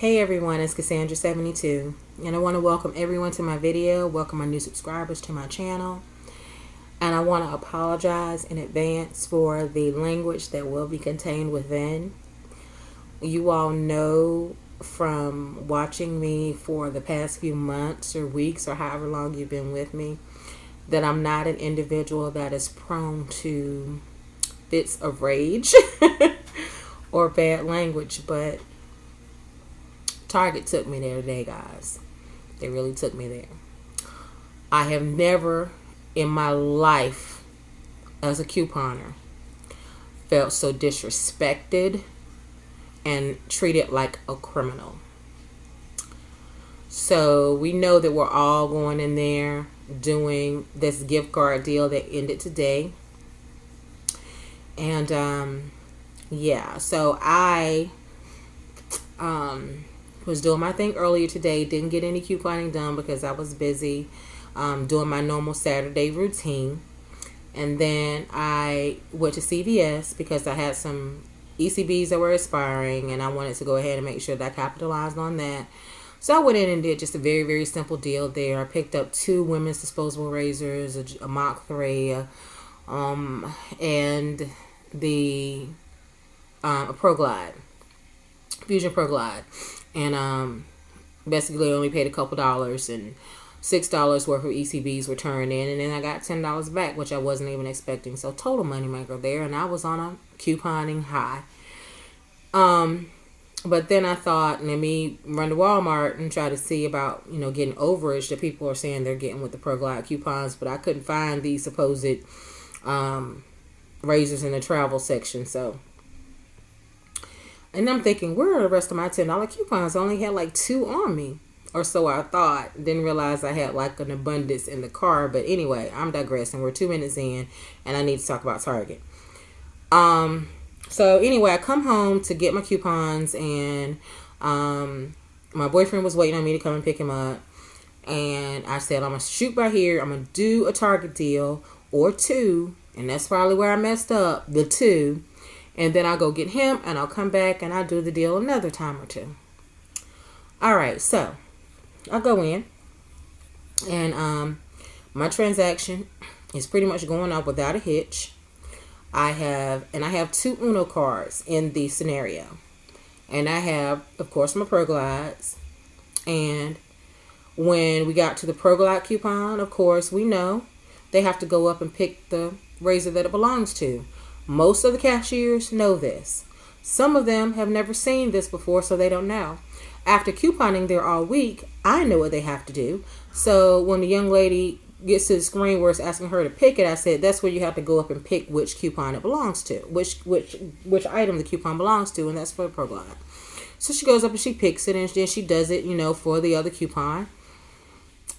Hey everyone, it's Cassandra72, and I want to welcome everyone to my video, welcome my new subscribers to my channel, and I want to apologize in advance for the language that will be contained within. You all know from watching me for the past few months or weeks or however long you've been with me that I'm not an individual that is prone to fits of rage or bad language, but Target took me there today, guys. They really took me there. I have never in my life as a couponer felt so disrespected and treated like a criminal. So we know that we're all going in there doing this gift card deal that ended today. And yeah, so I was doing my thing earlier today. Didn't get any couponing done because I was busy doing my normal Saturday routine. And then I went to CVS because I had some ECBs that were expiring and I wanted to go ahead and make sure that I capitalized on that. So I went in and did just a very, very simple deal there. I picked up 2 women's disposable razors, a Mach 3, and the a Pro Glide, Fusion Pro Glide. And basically only paid a couple dollars, and $6 worth of ECBs were turned in, and then I got $10 back, which I wasn't even expecting. So total money maker there, and I was on a couponing high. But then I thought, let me run to Walmart and try to see about, getting overage that people are saying they're getting with the Pro Glide coupons, but I couldn't find these supposed razors in the travel section. And I'm thinking, where are the rest of my $10 coupons? I only had like 2 on me, or so I thought. Didn't realize I had like an abundance in the car. But anyway, I'm digressing. We're 2 minutes in, and I need to talk about Target. So anyway, I come home to get my coupons, and my boyfriend was waiting on me to come and pick him up. And I said, I'm going to shoot by here. I'm going to do a Target deal or 2. And that's probably where I messed up, the 2. And then I'll go get him, and I'll come back, and I'll do the deal another time or 2. All right, so I'll go in, and my transaction is pretty much going up without a hitch. I have 2 Uno cards in the scenario. And I have, of course, my Pro Glides. And when we got to the Pro Glide coupon, of course, we know they have to go up and pick the razor that it belongs to. Most of the cashiers know this. Some of them have never seen this before, so they don't know. After couponing there all week, I know what they have to do. So when the young lady gets to the screen where it's asking her to pick it, I said, that's where you have to go up and pick which coupon it belongs to, which item the coupon belongs to, and that's for the Pro Glide. So she goes up and she picks it, and then she does it, for the other coupon.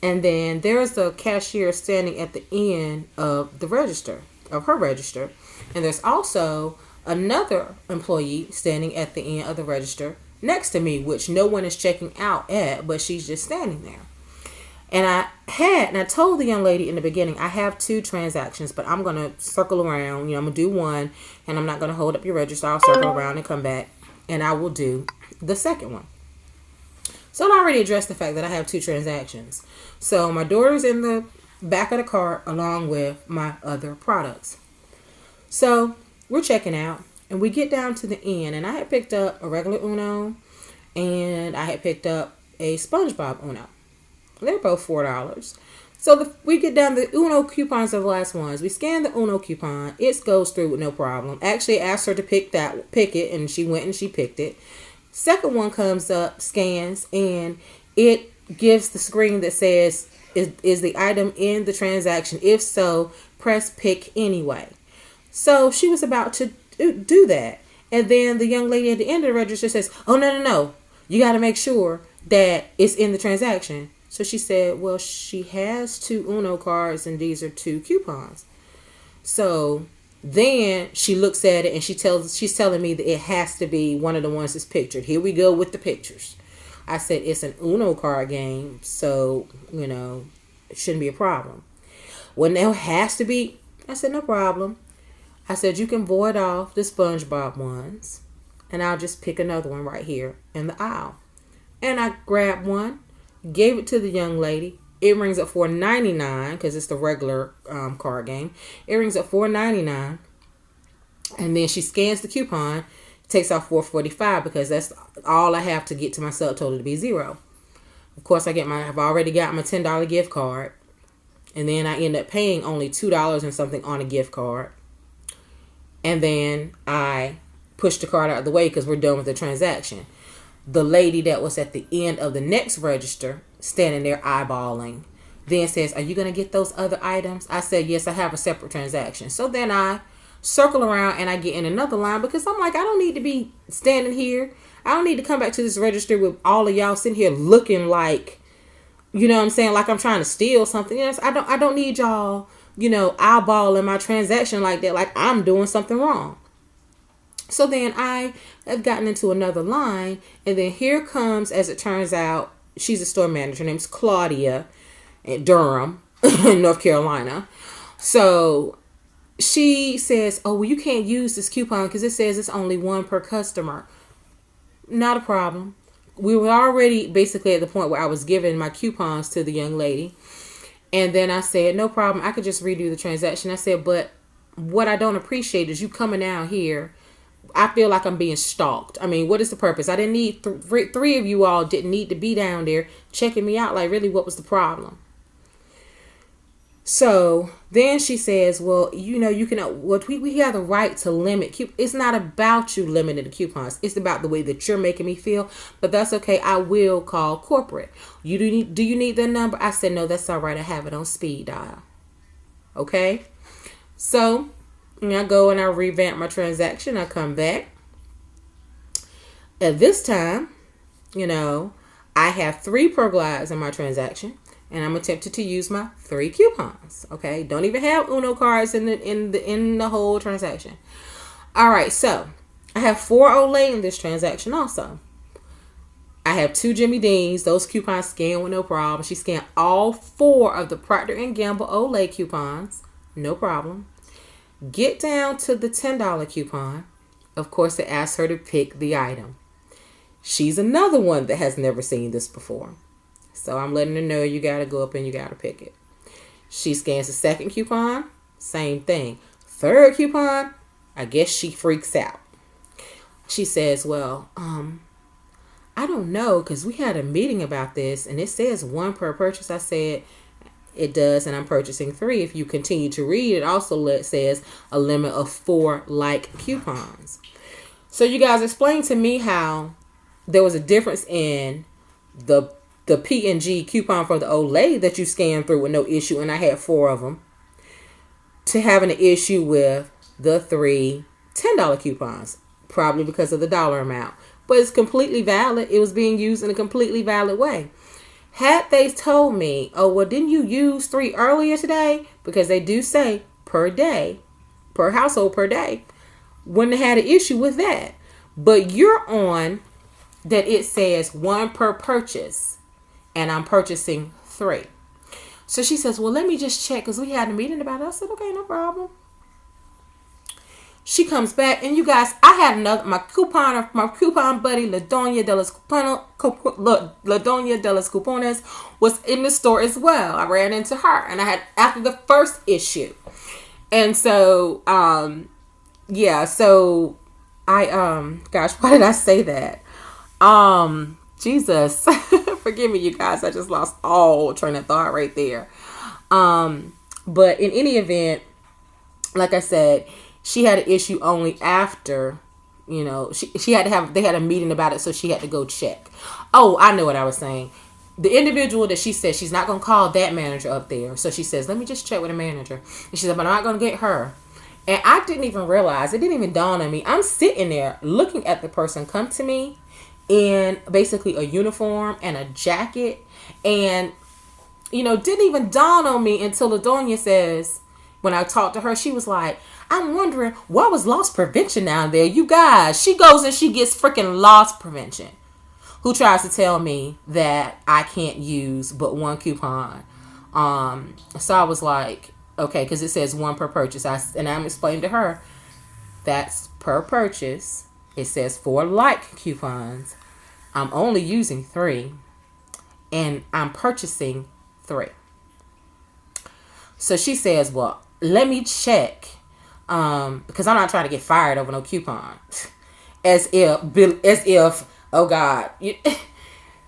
And then there's a cashier standing at the end of the register, of her register. And there's also another employee standing at the end of the register next to me, which no one is checking out at, but she's just standing there. And I told the young lady in the beginning, I have 2 transactions, but I'm going to circle around. I'm going to do one, and I'm not going to hold up your register. I'll circle around and come back, and I will do the second one. So I already addressed the fact that I have 2 transactions. So my daughter's in the back of the cart along with my other products. So we're checking out, and we get down to the end, and I had picked up a regular Uno, and I had picked up a SpongeBob Uno. They're both $4. So we get down, the Uno coupons are the last ones. We scan the Uno coupon. It goes through with no problem. Actually asked her to pick it, and she went and she picked it. Second one comes up, scans, and it gives the screen that says, is the item in the transaction? If so, press pick anyway. So she was about to do that. And then the young lady at the end of the register says, oh, no. You got to make sure that it's in the transaction. So she said, well, she has 2 Uno cards and these are 2 coupons. So then she looks at it and she's telling me that it has to be one of the ones that's pictured. Here we go with the pictures. I said, it's an Uno card game, so, it shouldn't be a problem. Well, now it has to be. I said, no problem. I said, you can void off the SpongeBob ones, and I'll just pick another one right here in the aisle. And I grabbed one, gave it to the young lady. It rings at $4.99 because it's the regular card game. It rings at $4.99, and then she scans the coupon, takes off $4.45 because that's all I have to get to my subtotal to be zero. Of course, I've already got my $10 gift card, and then I end up paying only $2 and something on a gift card, and then I push the card out of the way because we're done with the transaction. The lady that was at the end of the next register, standing there eyeballing, then says, "Are you going to get those other items?" I said, "Yes, I have a separate transaction." So then I circle around and I get in another line because I'm like, I don't need to be standing here. I don't need to come back to this register with all of y'all sitting here looking like, you know what I'm saying, like I'm trying to steal something. You know, I don't need y'all, eyeballing my transaction like that, like I'm doing something wrong. So then I have gotten into another line, and then here comes, as it turns out, she's a store manager. Her name's Claudia in Durham, North Carolina. So she says, "Oh, well, you can't use this coupon because it says it's only one per customer." Not a problem. We were already basically at the point where I was giving my coupons to the young lady. And then I said, "No problem. I could just redo the transaction." I said, "But what I don't appreciate is you coming down here. I feel like I'm being stalked. I mean, what is the purpose? I didn't need three of you all didn't need to be down there checking me out. Like, really, what was the problem?" So then she says, "Well, you can, we have the right to limit. It's not about you limiting the coupons. It's about the way that you're making me feel. But that's okay. I will call corporate. Do you need the number?" I said, "No, that's all right. I have it on speed dial." Okay. So I go and I revamp my transaction. I come back. At this time, I have 3 Perglides in my transaction, and I'm attempted to use my 3 coupons. Okay, don't even have Uno cards in the whole transaction. All right, so I have 4 Olay in this transaction also. I have 2 Jimmy Deans. Those coupons scan with no problem. She scanned all 4 of the Procter & Gamble Olay coupons, no problem. Get down to the $10 coupon. Of course, it asks her to pick the item. She's another one that has never seen this before. So I'm letting her know you got to go up and you got to pick it. She scans the second coupon. Same thing. Third coupon, I guess she freaks out. She says, "Well, I don't know because we had a meeting about this and it says 1 per purchase." I said, "It does, and I'm purchasing 3. If you continue to read, it also says a limit of 4 like coupons." So you guys explained to me how there was a difference in the P&G coupon for the Olay that you scanned through with no issue, and I had 4 of them, to having an issue with the 3 $10 coupons, probably because of the dollar amount. But it's completely valid. It was being used in a completely valid way. Had they told me, "Oh, well, didn't you use 3 earlier today?" Because they do say per day, per household per day, wouldn't have had an issue with that. But you're on that it says 1 per purchase, and I'm purchasing 3. So she says, "Well, let me just check because we had a meeting about it." I said, "Okay, no problem." She comes back, and you guys, I had my coupon buddy, LaDoña de los Cupones, was in the store as well. I ran into her, and I had after the first issue, and so so I gosh, why did I say that? Jesus, forgive me, you guys. I just lost all train of thought right there. But in any event, like I said, she had an issue only after, she had to they had a meeting about it, so she had to go check. Oh, I know what I was saying. The individual that she said she's not going to call that manager up there. So she says, "Let me just check with the manager." And she said, "But I'm not going to get her." And I didn't even realize, it didn't even dawn on me. I'm sitting there looking at the person come to me in basically a uniform and a jacket. And, didn't even dawn on me until LaDoña says, when I talked to her, she was like, "I'm wondering, what was loss prevention down there?" You guys, she goes and she gets freaking loss prevention, who tries to tell me that I can't use but 1 coupon. So I was like, okay, because it says 1 per purchase. And I'm explaining to her, that's per purchase. It says 4 like coupons. I'm only using 3 and I'm purchasing 3. So she says, well, let me check. Because I'm not trying to get fired over no coupon. As if, oh God,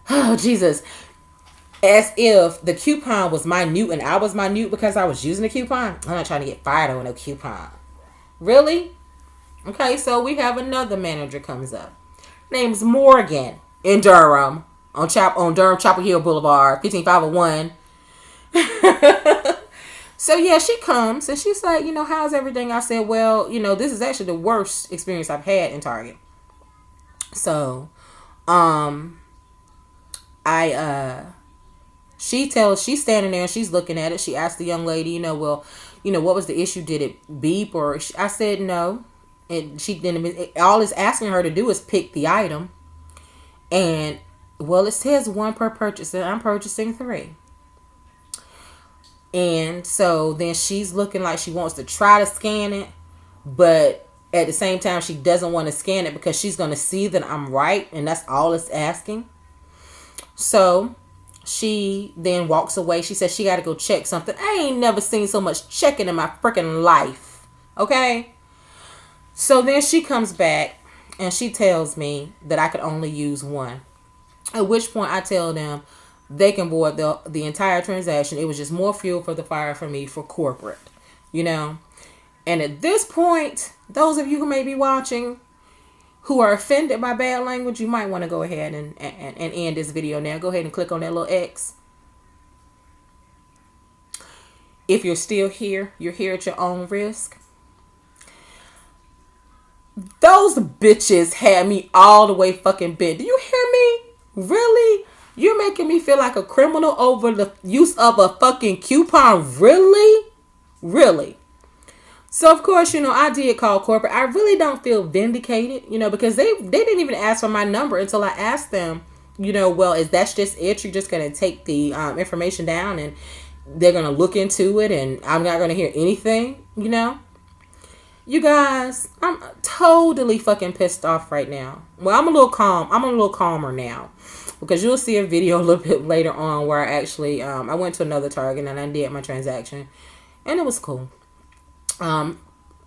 oh Jesus, as if the coupon was minute and I was minute because I was using the coupon. I'm not trying to get fired over no coupon. Really? Okay, so we have another manager comes up. Name's Morgan in Durham on Durham Chapel Hill Boulevard, 15501. So yeah, she comes and she's like, how's everything? I said, well, this is actually the worst experience I've had in Target. So, she's standing there and she's looking at it. She asked the young lady, what was the issue? Did it beep? I said no. And she didn't. All it's asking her to do is pick the item. And, well, it says 1 per purchase and I'm purchasing 3. And so then she's looking like she wants to try to scan it, but at the same time she doesn't want to scan it because she's going to see that I'm right, and that's all it's asking. So she then walks away. She says she got to go check something. I ain't never seen so much checking in my freaking life. Okay? So then she comes back and she tells me that I could only use 1. At which point I tell them they can board the entire transaction. It was just more fuel for the fire for me for corporate, And at this point, those of you who may be watching who are offended by bad language, you might want to go ahead and end this video now. Go ahead and click on that little X. If you're still here, you're here at your own risk. Those bitches had me all the way fucking bent. Do you hear me? Really? You're making me feel like a criminal over the use of a fucking coupon? Really? Really? So, of course, I did call corporate. I really don't feel vindicated, because they didn't even ask for my number until I asked them, well, is that just it? You're just going to take the information down and they're going to look into it and I'm not going to hear anything, You guys, I'm totally fucking pissed off right now. Well, I'm a little calm. I'm a little calmer now. Because you'll see a video a little bit later on where I actually, I went to another Target and I did my transaction. And it was cool.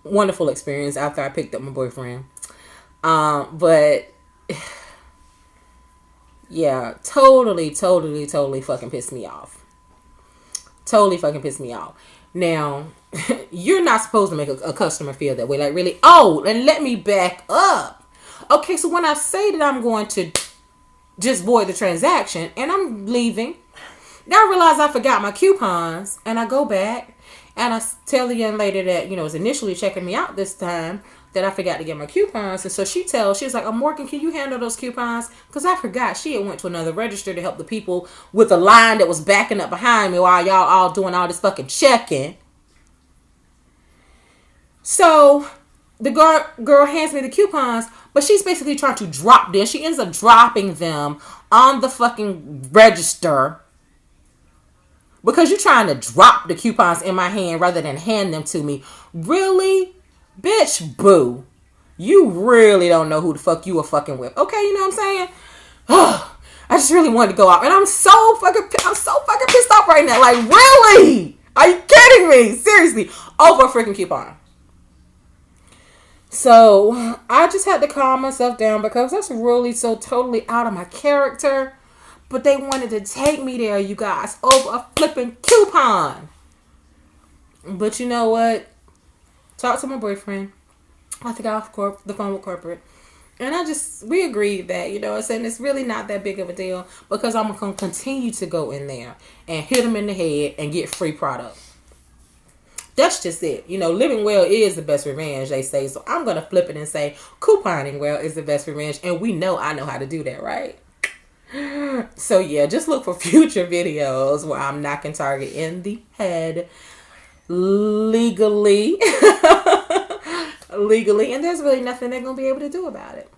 Wonderful experience after I picked up my boyfriend. But, yeah, totally fucking pissed me off. Totally fucking pissed me off. Now, you're not supposed to make a customer feel that way. Like, really? Oh, and let me back up. Okay, so when I say that I'm going to just void the transaction and I'm leaving, now I realize I forgot my coupons and I go back and I tell the young lady that, was initially checking me out this time that I forgot to get my coupons. And so she was like, Morgan, can you handle those coupons? Because I forgot she had went to another register to help the people with a line that was backing up behind me while y'all all doing all this fucking checking. So the girl hands me the coupons, but she's basically trying to drop them. She ends up dropping them on the fucking register because you're trying to drop the coupons in my hand rather than hand them to me. Really? Bitch, boo. You really don't know who the fuck you are fucking with. Okay, you know what I'm saying? I just really wanted to go out. And I'm so fucking pissed off right now. Like, really? Are you kidding me? Seriously. Over a freaking coupon. So I just had to calm myself down because that's really so totally out of my character. But they wanted to take me there, you guys, over a flipping coupon. But you know what? Talked to my boyfriend. I think off the phone with corporate. And we agreed that, I said, it's really not that big of a deal because I'm going to continue to go in there and hit them in the head and get free product. That's just it. Living well is the best revenge, they say. So I'm going to flip it and say couponing well is the best revenge. And I know how to do that, right? So yeah, just look for future videos where I'm knocking Target in the head legally. And there's really nothing they're going to be able to do about it.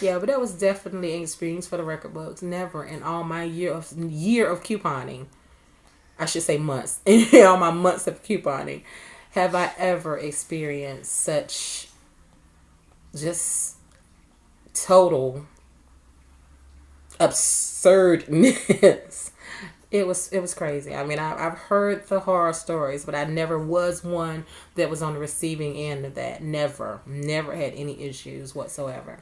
Yeah, but that was definitely an experience for the record books. Never in all my year of couponing, I should say months, in all my months of couponing, have I ever experienced such just total absurdness. It was crazy. I mean, I've heard the horror stories, but I never was one that was on the receiving end of that. Never had any issues whatsoever.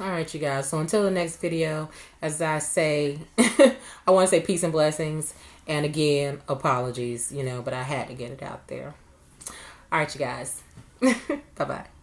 All right, you guys. So until the next video, as I say, I want to say peace and blessings. And again, apologies, but I had to get it out there. All right, you guys. Bye-bye.